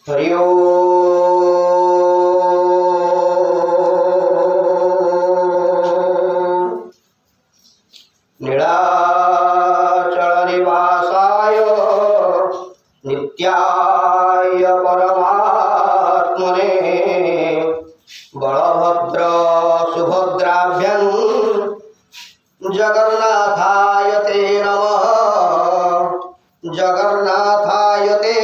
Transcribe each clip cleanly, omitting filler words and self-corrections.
हरि ओम। नीलाचल निवासाय नित्याय परमात्मने बलभद्र सुभद्राभ्यां जगन्नाथाय ते नमः। जगन्नाथाय ते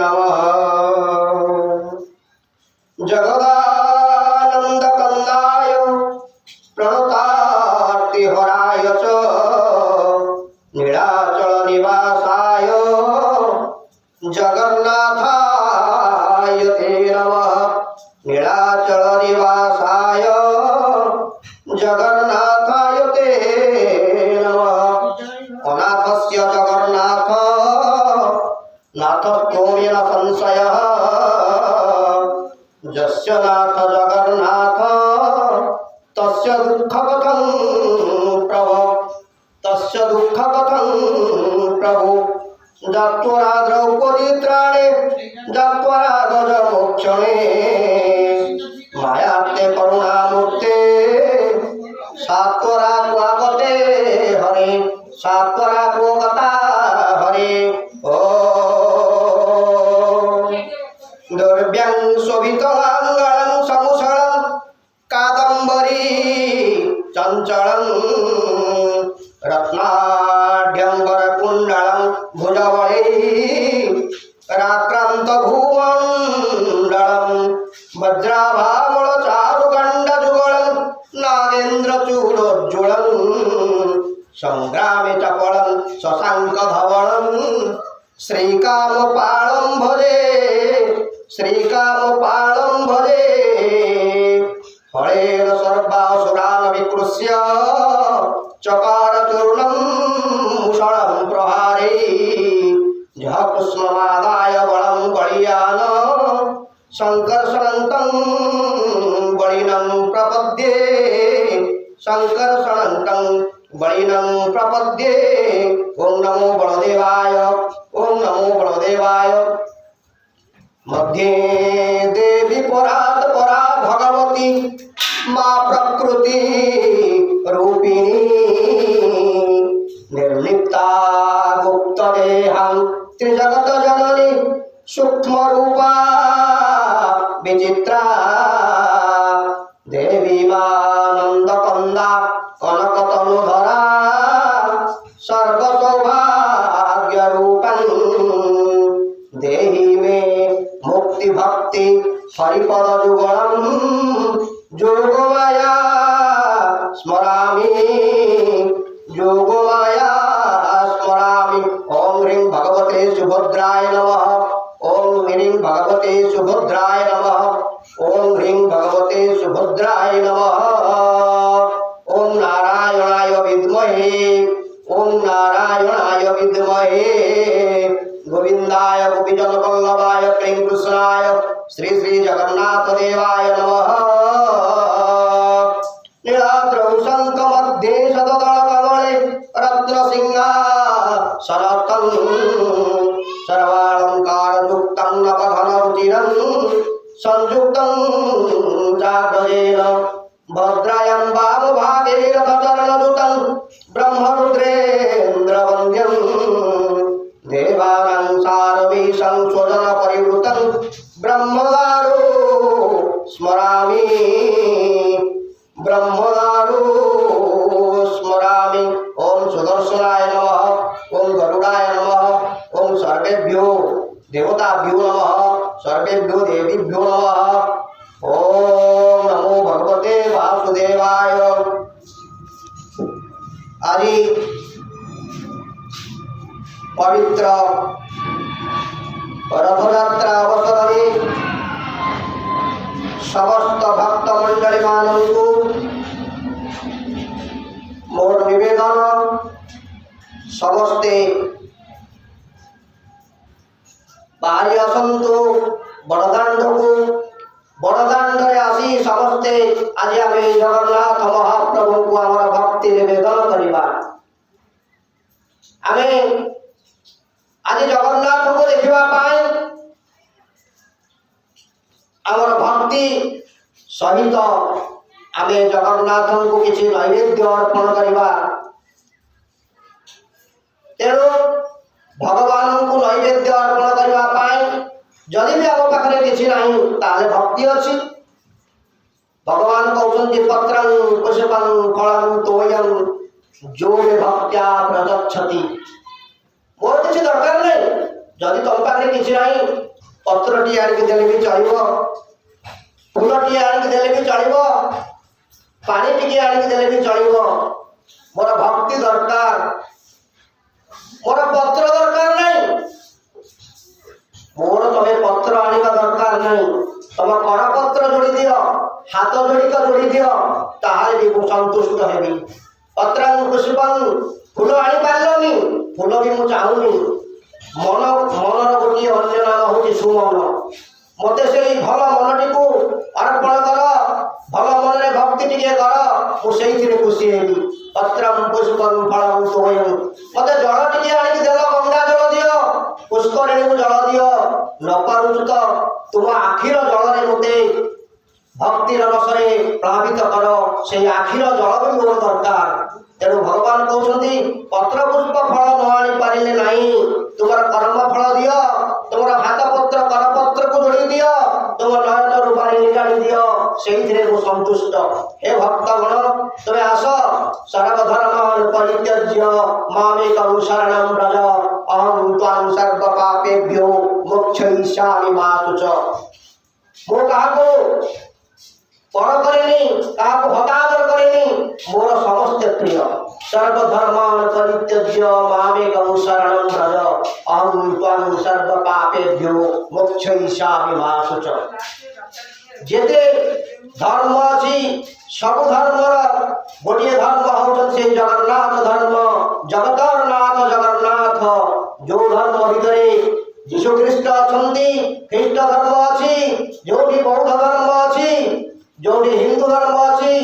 नमः। जगदानन्दकन्दाय प्रणतार्तिहराय च नीलाचल निवासाय जगन्नाथाय ते नमः। नीलाचल निवासाय जगन्नाथाय ते नमः। अनाथस्य जगन्नाथ नाथत्वेन संशयः। यस्य नाथ जगन्नाथ तस्य दुःखकथं प्रभो। तस्य दुःखकथं प्रभो। जत्वरा द्रौपदी त्राणे जत्वरा गजमोक्षणे मायाते करुणामूर्ते सात्वरा स्वागते हरे। सात्वरा स्वागता हरे। ओ दुर्व्यं शोभितमङ्गलं समुसलं कादम्बरी चञ्चलं रत्नाढ्यम्बरकुण्डलं भुजबले राक्रान्तभूमण्डलं वज्राभामलचारुगण्डजुगलं नागेन्द्रचूडोज्ज्वलं संग्रामे चपलं शशाङ्कधवलं श्रीकामपालं भजे। श्रीकामपालं भजे। फलेन सर्वासुरान् विकृष्य चकारचूर्णं मुषलं प्रहारे जहकुष्ममादाय बलं बलीयान शङ्कर्षणन्तं बलिनं प्रपद्ये। शङ्कर्षणन्तं बलिनं प्रपद्ये। ओं नमो बलदेवाय। ओं नमो बलदेवाय। मध्ये देवी परात् परा भगवती मा प्रकृति रूपिणी निर्लिप्ता गुप्तदेहं त्रिजगत जननी सूक्ष्म रूपा विचित्रा देवी मानंदकंदा कनकतनुधरा सर्वसौभाग्य रूपं देहि मे मुक्ति भक्ति हरिपद जुगलं योगमाया स्मरामि। योगमाया स्मरामि। ओं ह्रीं भगवते सुभद्राय नमः। ओं ह्रीं भगवते सुभद्राय नमः। ओं ह्रीं भगवते सुभद्राय नमः। ओं नारायणाय विद्महे। ओं नारायणाय विद्महे गोविंदाय गोपीजनवल्लभाय क्लीं कृष्णाय श्री श्री जगन्नाथ देवाय नमः। नीलाद्रौ शङ्खमध्ये शतदलकमले रत्नसिंहासनस्थं सर्वालङ्कारयुक्तं नवघनरुचिरं संयुक्तं जातवेन भद्रायां वामभागे रथचरणयुतं ब्रह्मरुद्रेन्द्रवन्द्यं देवानां सारवीशं स्वजनपरिवृतं ब्रह्मदारो स्मरामि। ब्रह्मदारो स्मरामि। ओं सुदर्शनाय नमः। ओं गरुडाय नमः। ओं सर्वेभ्यो देवताभ्यो नमः। सर्वेभ्यो देवीभ्यो नमः। ओं नमो भगवते वासुदेवाय। আজি पवित्र रथयात्रा अवसरे समस्त भक्त मंडली मानू मोर निवेदन समस्ते बाहरी आसतु बड़दाण्ड को बड़दाण्डे आसी समस्ते आज आम जगन्नाथ महाप्रभु को आम भक्ति निवेदन करवा। आम आज जगन्नाथ को देखा आमर भक्ति सहित आम जगन्नाथ को किसी नैवेद्य अर्पण करवा तेणु भगवान को नैवेद्य अर्पण करने जदि भी आम पाखे किसी ना ताले भक्ति अच्छी भगवान कहते पत्रं पुष्पं फलं तोयं जो मे भक्त्या प्रगच्छति मोर किसी दरकार नहीं जदि तुम पाखे किसी ना पत्रटी आणिक देले भी चलो फूलटी आणिक देले भी चलो पानी टिके आणिक देले भी चलो मोर भक्ति दरकार मोर पत्र दरकार नहीं मोर तमे पत्र आनिका दरकार नहीं तुम करपत्र जोड़ी दियो हाथ जोड़िक जोड़ी दियो ताहाले भी संतुष्ट हेबी पत्रं पुष्पं फूल आनी पारलनी फूल भी मु चाहूनी मन मनर गोटे अन्य नाम हूँ सुमन मत से भल मनटी को अर्पण कर भल मन भक्ति टिके कर मुझे खुशी हेबी पत्रं पुष्पं फलं तोयं मत जल टिके आनिक देल गंगा जल दियो पुष्करिणी को जल दियो न पारुछु तो तुम आखिर जल मते भक्तिर रसरे प्लावित कर से आखिर जल भी मोर दरकार तेणु भगवान कहते पत्र पुष्प फल न आनी पारे ना तुम कर्म फल दियो तुम हाथ पत्र करपत्र को जोड़ी दियो तुम नयन रूपाणी निकाली दियो से संतुष्ट हे भक्तगण तुम्हें आस सर्वधर्म परित्यज्य मामेकं शरणं व्रज अहं त्वां सर्व पापेभ्यो मोक्षयिष्यामि मा शुच मो काहाको पर करेनी काहाको हतादर करेनी मोर समस्त प्रिय सर्वधर्म परित्यज्य मामेकं शरणं व्रज अहं त्वां सर्व पापेभ्यो मोक्षयिष्यामि मा शुच जेते धर्म अच्छी सब धर्म गोटे धर्म हूँ से जगन्नाथ धर्म जगतर नाथ जगन्नाथ जो धर्म भितर यीशु ख्रीष्ट अच्छा ख्रीष्ट धर्म अच्छी जो बौद्ध धर्म अच्छी जो हिंदू धर्म अच्छी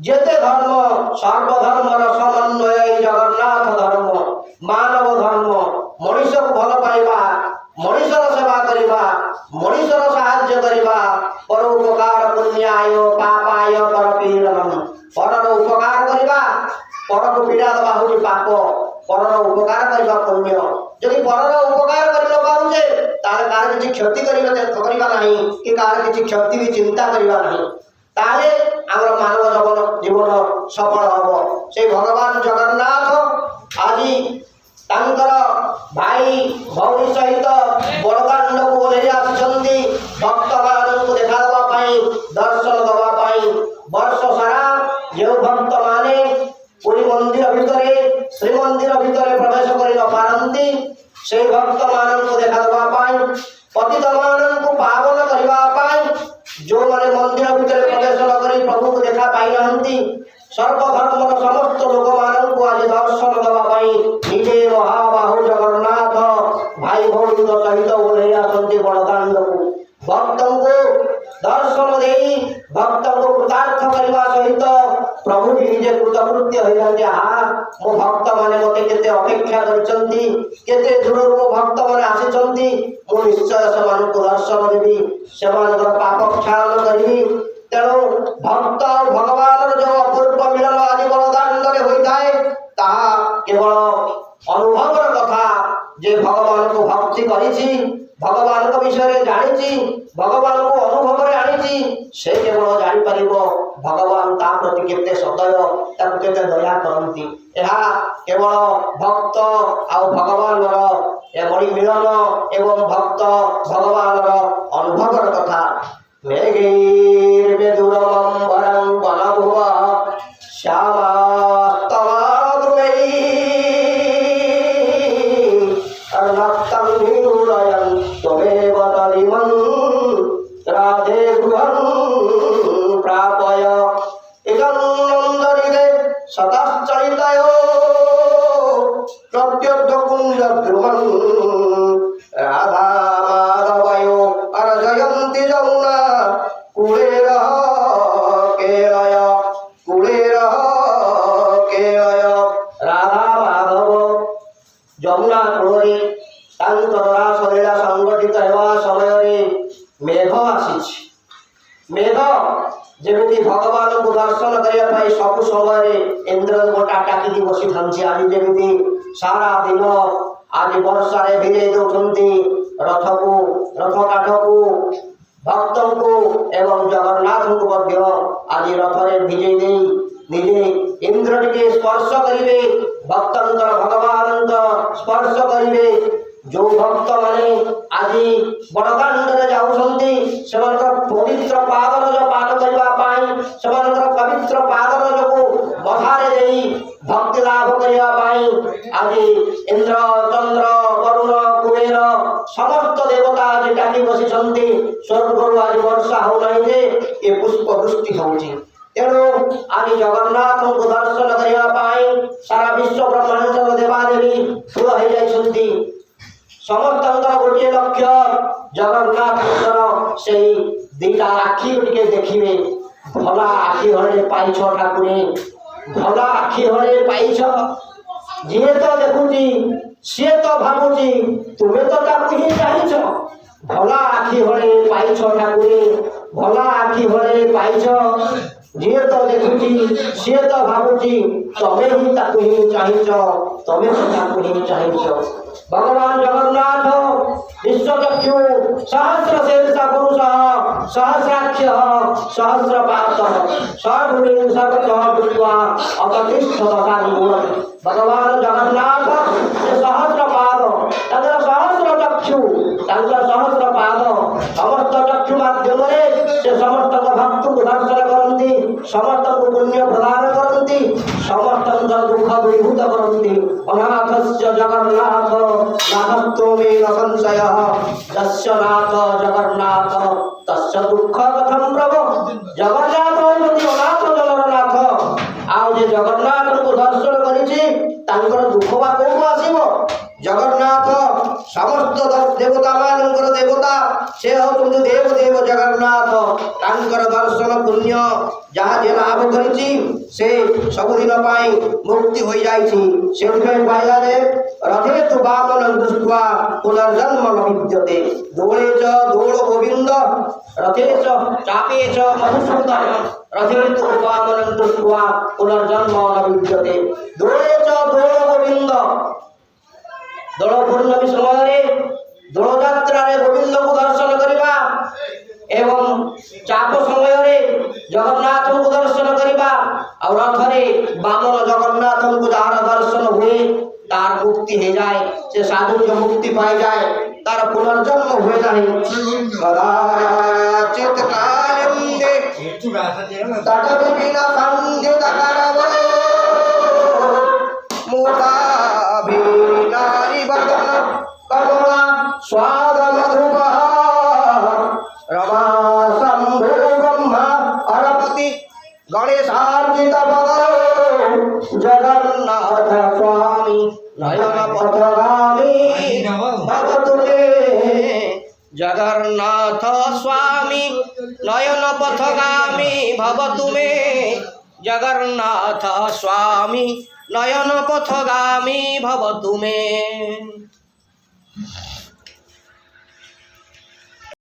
जेते धर्म सर्वधर्मर समन्वय जगन्नाथ धर्म मानव धर्म मनीष को भल पाइबा मनीषर सेवा करवा मनीषर साहाय्य करवा परोपकार पुण्याय पापाय परपीडनम परर उपकार करवा पर को पीड़ा दवा हूँ पाप परर उपकार करवा पुण्य जदि परर उपकार कर न पारुचे ताले कार किछि क्षति करवा नहीं कि कार किछि क्षति भी चिंता करवा नहीं ताले आमर मानव जीवन सफल हम से भगवान जगन्नाथ आज तांकर भाई भौणी सहित बड़दाण्ड को ओह्लई आसी भक्त मान को देखा देवाई दर्शन देवाई वर्ष सारा जो भक्त माने पुरी मंदिर भितर श्रीमंदिर भितर प्रवेश कर न पारती से भक्त मान को देखा देवाई पतित मान को पावन करने जो माने मंदिर भितर प्रवेश न कर प्रभु को देखा पाई ना सर्वधर्म समस्त लोक मान को आज दर्शन देवाई निजे महाबाहु जगन्नाथ भाई भौणी सहित ओह्लई आसती बड़दाण्ड को भक्त को दर्शन दे भक्त को कृतार्थ करने सहित प्रभु भी निजे कृतकृत्य हो जाते हाँ मो भक्त माने मते केते अपेक्षा करछंती केते दूर मो भक्त माने आसीछंती मो निश्चय समान को दर्शन देवी समान पाप क्षालन करी तेणु भक्त और भगवान जो अपूर्व मिलन आज बड़दाण्ड होता है ताहा केवल अनुभवर कथा जे भगवान को भक्ति करी भगवान को विषय जानी भगवान को अनुभव आनी से केवल जापर भगवान ता प्रति केते सदय केते दया करती केवल भक्त आ भगवान एभली मिलन एवं भक्त भगवान अनुभवर कथा मेघैर्विदुरमम्बरं वनभुव श्यामास्तमाद्रुमैः निरूरयन् त्वमेव तदिमं राधे गृहं प्रापय इदं नन्दनिधे सतश्चरितयो प्रत्युद्धकुञ्जद्रुमं राधा माधवयो अर्जयन्ति जमुना कुलेर केलय राधा माधव जमुना कूल रासलीला संगठित होगा समय मेघ आसी ଭଗବାନଙ୍କୁ ଦର୍ଶନ କରିବା ପାଇଁ ସବୁ ସମୟରେ ଇନ୍ଦ୍ରଦେବତା ଟାକିକି ବସିଥାନ୍ତି। ଆଜି ଯେମିତି ସାରା ଦିନ ଆଜି ବର୍ଷାରେ ଭିଜେଇ ଦେଉଛନ୍ତି ରଥକୁ, ରଥ କାଠକୁ, ଭକ୍ତଙ୍କୁ ଏବଂ ଜଗନ୍ନାଥଙ୍କୁ ମଧ୍ୟ ଆଜି ରଥରେ ଭିଜେଇ ଦେଇ ନିଜେ ଇନ୍ଦ୍ର ଟିକେ ସ୍ପର୍ଶ କରିବେ, ଭକ୍ତଙ୍କର ଭଗବାନଙ୍କ ସ୍ପର୍ଶ କରିବେ। ଯେଉଁ ଭକ୍ତମାନେ ଆଜି ବଡ଼ଦାଣ୍ଡରେ ଯାଉଛନ୍ତି ସେମାନଙ୍କର ପବିତ୍ର ପାଦରଜ ପାନ କରିବା ପାଇଁ, ସେମାନଙ୍କର ପବିତ୍ର ପାଦରଜକୁ ବଧାରେ ଦେଇ ଭକ୍ତି ଲାଭ କରିବା ପାଇଁ ଆଜି ଇନ୍ଦ୍ର, ଚନ୍ଦ୍ର, ବରୁଣ, କୁବେର ସମସ୍ତ ଦେବତା ଆଜି ଡାକି ବସିଛନ୍ତି। ସ୍ୱର୍ଗରୁ ଆଜି ବର୍ଷା ହେଉନାହିଁ ଯେ ଏ ପୁଷ୍ପ ବୃଷ୍ଟି ହେଉଛି। ତେଣୁ ଆଜି ଜଗନ୍ନାଥଙ୍କୁ ଦର୍ଶନ କରିବା ପାଇଁ ସାରା ବିଶ୍ୱ ବ୍ରହ୍ମାଣ୍ଡର ଦେବାଦେବୀ ଠୁଳ ହୋଇଯାଇଛନ୍ତି। ସମସ୍ତଙ୍କର ଗୋଟିଏ ଲକ୍ଷ୍ୟ ଜଗନ୍ନାଥଙ୍କର ସେଇ ଦିଟା ଆଖି ଟିକେ ଦେଖିବେ। ଭଲା ଆଖି ହଳେ ପାଇଛ ଠାକୁରେ, ଭଲା ଆଖି ହଳେ ପାଇଛ। ଯିଏ ତ ଦେଖୁଛି ସିଏ ତ ଭାବୁଛି ତୁମେ ତ ତାକୁ ହିଁ ଚାହିଁଛ। ଭଲା ଆଖି ହଳେ ପାଇଛ ଠାକୁରେ, ଭଲା ଆଖି ହଳେ ପାଇଛ। ଯିଏ ତ ଦେଖୁଛି ସିଏ ତ ଭାବୁଛି ତମେ ହିଁ ତାକୁ ହିଁ ଚାହିଁଛ, ତମେ ତ ତାକୁ ହିଁ ଚାହିଁଛ। ଭଗବାନ ଜଗନ୍ନାଥ ବିଶ୍ୱଚକ୍ଷୁ ସହସ୍ର ଶୀର୍ଷ ପୁରୁଷ ସହସ୍ରାକ୍ଷ ସହସ୍ରପାତ ଭଗବାନ ଜଗନ୍ନାଥ ସେ ସହସ୍ର ପାଦ, ତାଙ୍କର ସହସ୍ର ଚକ୍ଷୁ, ତାଙ୍କର ସହସ୍ର ପାଦ, ସମସ୍ତ ଚକ୍ଷୁ ମାଧ୍ୟମରେ ସେ ସମସ୍ତଙ୍କ ଭକ୍ତଙ୍କୁ ଦର୍ଶନ କରନ୍ତି, ସମସ୍ତଙ୍କୁ ପୁଣ୍ୟ ପ୍ରଦାନ କରନ୍ତି, ସମସ୍ତଙ୍କ ଦୁଃଖ ଦୂରୀଭୂତ କରନ୍ତି। ଅନାଥସ୍ୟ ଜଗନ୍ନାଥ ନାଥତ୍ୱମେନ ସଂଶୟଃ, ଯସ୍ୟ ନାଥ ଜଗନ୍ନାଥ ତସ୍ୟ ଦୁଃଖ କଥଂ ପ୍ରଭୁ। ଜଗନ୍ନାଥ ହେଉଛନ୍ତି ଅନାଥ ଜନର ନାଥ। ଆଉ ଯେ ଜଗନ୍ନାଥଙ୍କୁ ଦର୍ଶନ କରିଛି ତାଙ୍କର ଦୁଃଖ ବା କୋଉଠୁ ଆସିବ? ଜଗନ୍ନାଥ ସମସ୍ତ ଦେବତା ମାନଙ୍କର ଦେବତା, ସେ ହେଉଛନ୍ତି ଦେବ ଦେବ ଜଗନ୍ନାଥ। ତାଙ୍କର ଦର୍ଶନ ପୁଣ୍ୟ ଯାହା ଯେ ଲାଭ କରିଛି ସେ ସବୁଦିନ ପାଇଁ ମୁକ୍ତି ହୋଇଯାଇଛି। ସେଥିପାଇଁ କହିଲାରେ ରଥେ ତୁ ବାମନ ଦୃଷ୍ଟ୍ୱା ପୁନର୍ଜନ୍ମ ନ ବିଦ୍ୟତେ, ଦୋଳେ ଚ ଦୋଳ ଗୋବିନ୍ଦ ରଥେ ଚ ଚାପେ ଚ ମଧୁସୂଦନ, ରଥେ ତୁ ବାମନ ଦୃଷ୍ଟ୍ୱା ପୁନର୍ଜନ୍ମ ନ ବିଦ୍ୟତେ। ଦୋଳେ ଚ ଦୋଳ ଗୋବିନ୍ଦ, ଦୋଳ ପୂର୍ଣ୍ଣମୀ ସମୟରେ ଦୋଳଯାତ୍ରାରେ ଗୋବିନ୍ଦଙ୍କୁ ଦର୍ଶନ କରିବା ଏବଂ ଚାପ ସମୟରେ ଜଗନ୍ନାଥଙ୍କୁ ଦର୍ଶନ କରିବା। ଆଉ ରଥରେ ବାମନ ଜଗନ୍ନାଥଙ୍କୁ ଯାହାର ଦର୍ଶନ ହୁଏ ତାର ମୁକ୍ତି ହେଇଯାଏ, ସେ ସାଧୁଜ ମୁକ୍ତି ପାଇଯାଏ, ତାର ପୁନର୍ଜନ୍ମ ହୁଏ ନାହିଁ। କଦାଚିତ କାଳେନ୍ଦେ ତଟବିହୀନ ସନ୍ଧିତ କରବ, ମୁଦାଭିନାରୀ ବଦନ କମଳା ସ୍ୱାଦ ମଧୁବଃ, ରମା ଶମ୍ଭୁ ବ୍ରହ୍ମା হরপতি গণেশার্জিত জগন্নাথ স্বামী নয়ন পথগামী ভব তুমে জগন্নাথ স্বামী নয়ন পথগামী ভব তুমে জগন্নাথ স্বামী নয়ন পথগামী ভব তুমে।